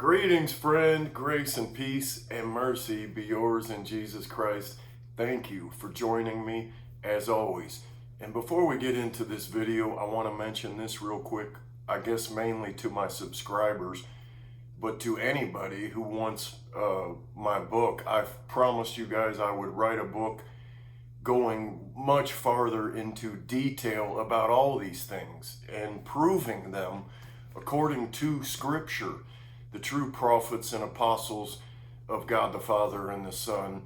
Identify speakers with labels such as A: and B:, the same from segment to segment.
A: Greetings, friend. Grace and peace and mercy be yours in Jesus Christ. Thank you for joining me as always. And before we get into this video, I want to mention this real quick, I guess mainly to my subscribers, but to anybody who wants my book. I've promised you guys I would write a book going much farther into detail about all these things and proving them according to Scripture, the true prophets and apostles of God the Father and the Son,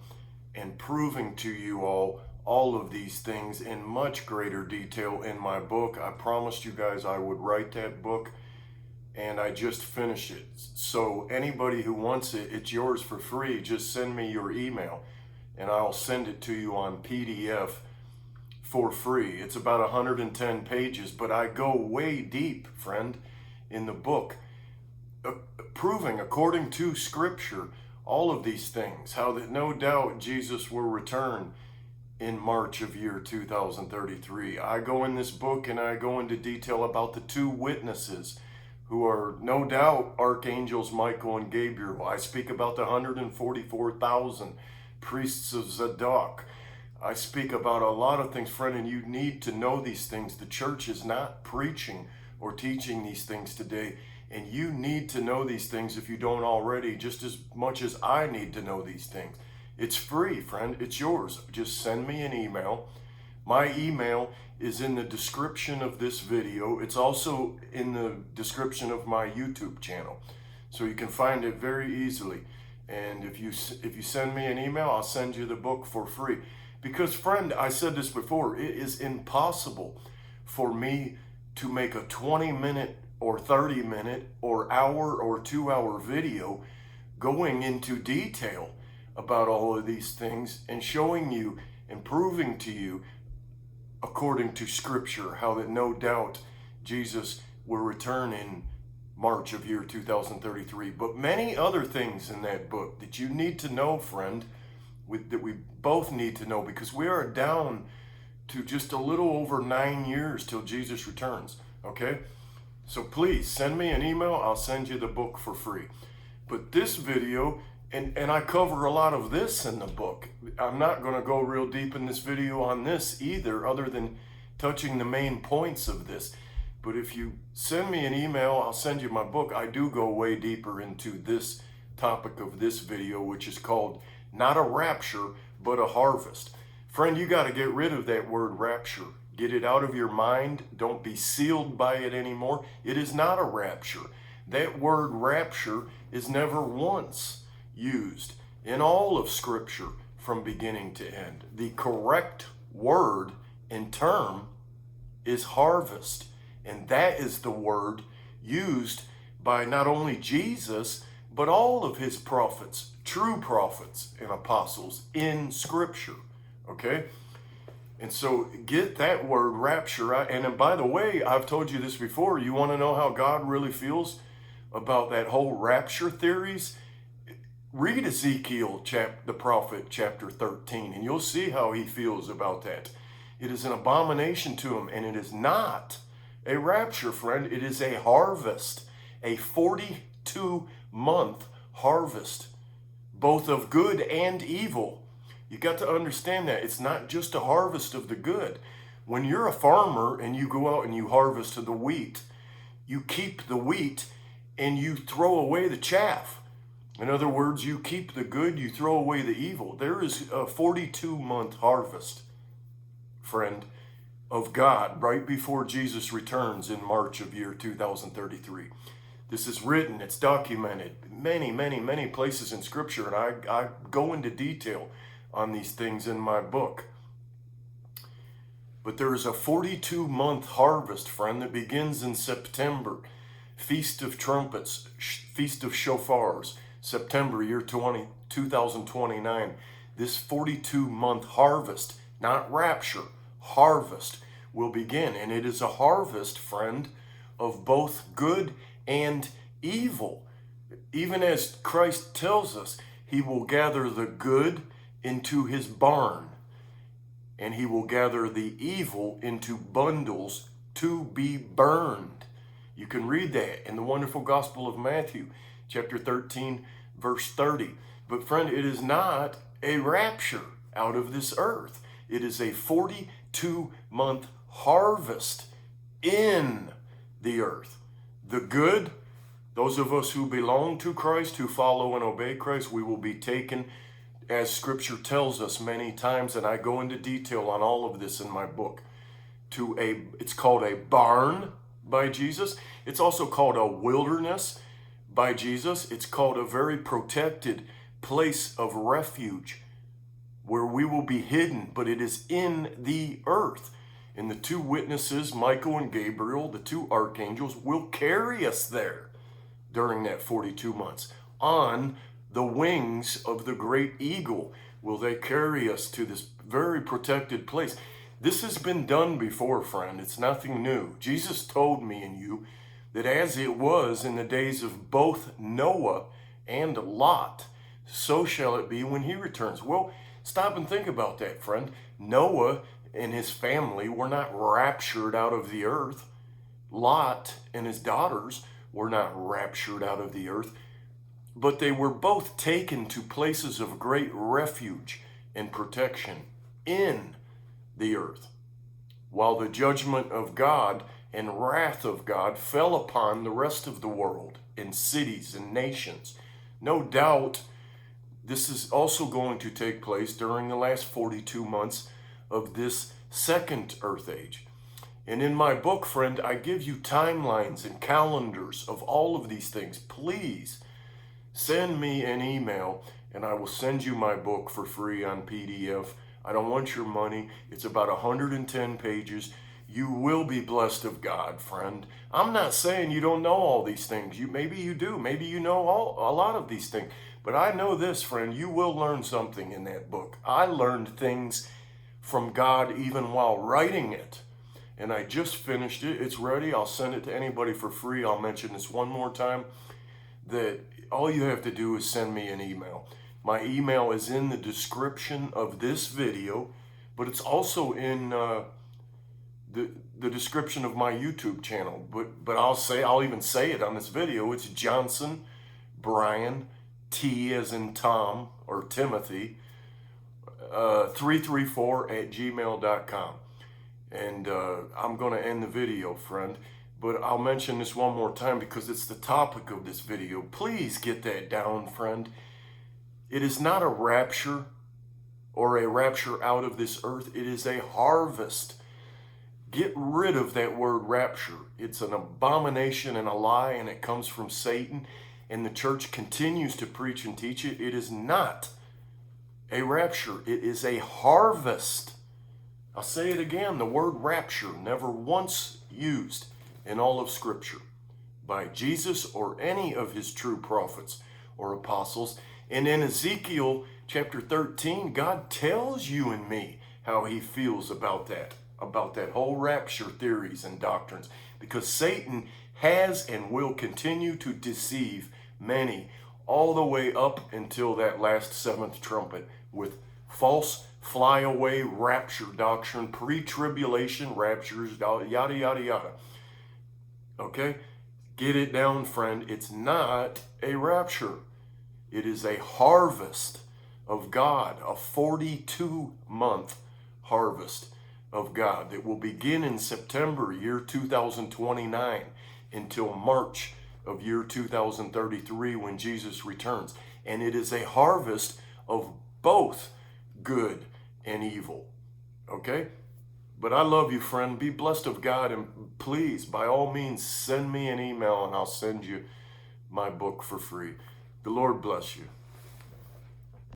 A: and proving to you all of these things in much greater detail in my book. I promised you guys I would write that book, and I just finished it. So anybody who wants it, it's yours for free. Just send me your email and I'll send it to you on PDF for free. It's about 110 pages, but I go way deep, friend, in the book, proving according to Scripture all of these things, how that no doubt Jesus will return in March of year 2033. I go in this book and I go into detail about the two witnesses who are no doubt archangels Michael and Gabriel. I speak about the 144,000 priests of Zadok. I speak about a lot of things, friend, and you need to know these things. The church is not preaching or teaching these things today, and you need to know these things if you don't already, just as much as I need to know these things. It's free, friend. It's yours. Just send me an email. My email is in the description of this video. It's also in the description of my YouTube channel, so you can find it very easily. And if you send me an email, I'll send you the book for free. Because, friend, I said this before, it is impossible for me to make a 20-minute or 30-minute or hour or 2-hour video going into detail about all of these things and showing you and proving to you according to Scripture how that no doubt Jesus will return in March of year 2033, but many other things in that book that you need to know, friend, that we both need to know, because we are down to just a little over 9 years till Jesus returns, okay? So please send me an email, I'll send you the book for free. But this video, and I cover a lot of this in the book. I'm not gonna go real deep in this video on this either, other than touching the main points of this. But if you send me an email, I'll send you my book. I do go way deeper into this topic of this video, which is called not a rapture, but a harvest. Friend, you got to get rid of that word rapture. Get it out of your mind. Don't be sealed by it anymore. It is not a rapture. That word rapture is never once used in all of Scripture from beginning to end. The correct word and term is harvest. And that is the word used by not only Jesus, but all of his prophets, true prophets and apostles in Scripture, okay? And so get that word rapture out. And by the way, I've told you this before, you want to know how God really feels about that whole rapture theories? Read Ezekiel, the prophet, chapter 13, and you'll see how he feels about that. It is an abomination to him, and it is not a rapture, friend. It is a harvest, a 42-month harvest, both of good and evil. You got to understand that. It's not just a harvest of the good. When you're a farmer and you go out and you harvest the wheat, you keep the wheat and you throw away the chaff. In other words, you keep the good, you throw away the evil. There is a 42-month harvest, friend, of God right before Jesus returns in March of year 2033. This is written, it's documented many, many, many places in Scripture, and I go into detail on these things in my book. But there is a 42-month harvest, friend, that begins in September. Feast of Trumpets, Feast of Shofars, September year 2029. This 42-month harvest, not rapture, harvest will begin, and it is a harvest, friend, of both good and evil. Even as Christ tells us, he will gather the good into his barn, and he will gather the evil into bundles to be burned. You can read that in the wonderful Gospel of Matthew. chapter 13, verse 30. But friend, it is not a rapture out of this earth. It is a 42-month harvest in the earth. The good, those of us who belong to Christ, who follow and obey Christ, we will be taken, as Scripture tells us many times, and I go into detail on all of this in my book, it's called a barn by Jesus. It's also called a wilderness by Jesus. It's called a very protected place of refuge where we will be hidden, but it is in the earth. And the two witnesses, Michael and Gabriel, the two archangels, will carry us there during that 42 months. On the wings of the great eagle will they carry us to this very protected place. This has been done before, friend. It's nothing new. Jesus told me and you that as it was in the days of both Noah and Lot, so shall it be when he returns. Well, stop and think about that, friend. Noah and his family were not raptured out of the earth. Lot and his daughters were not raptured out of the earth, but they were both taken to places of great refuge and protection in the earth, while the judgment of God and wrath of God fell upon the rest of the world in cities and nations. No doubt this is also going to take place during the last 42 months of this second earth age. And in my book, friend, I give you timelines and calendars of all of these things. Please send me an email and I will send you my book for free on PDF. I don't want your money. It's about 110 pages. You will be blessed of God, friend. I'm not saying you don't know all these things. Maybe you do. Maybe you know a lot of these things. But I know this, friend, you will learn something in that book. I learned things from God even while writing it. And I just finished it. It's ready. I'll send it to anybody for free. I'll mention this one more time, that all you have to do is send me an email. My email is in the description of this video, but it's also in the description of my YouTube channel. But I'll even say it on this video. It's Johnson Brian, T as in Tom or Timothy, 334@gmail.com. And I'm going to end the video, friend. But I'll mention this one more time because it's the topic of this video. Please get that down, friend. It is not a rapture or a rapture out of this earth. It is a harvest. Get rid of that word rapture. It's an abomination and a lie, and it comes from Satan. And the church continues to preach and teach it. It is not a rapture. It is a harvest. I'll say it again. The word rapture, never once used in all of Scripture by Jesus or any of his true prophets or apostles. And in Ezekiel chapter 13, God tells you and me how he feels about that whole rapture theories and doctrines, because Satan has and will continue to deceive many all the way up until that last seventh trumpet with false flyaway rapture doctrine, pre-tribulation raptures, yada, yada, yada. Okay? Get it down, friend. It's not a rapture. It is a harvest of God, a 42-month harvest of God that will begin in September, year 2029, until March of year 2033 when Jesus returns. And it is a harvest of both good and evil. Okay? But I love you, friend. Be blessed of God, and please, by all means, send me an email and I'll send you my book for free. The Lord bless you.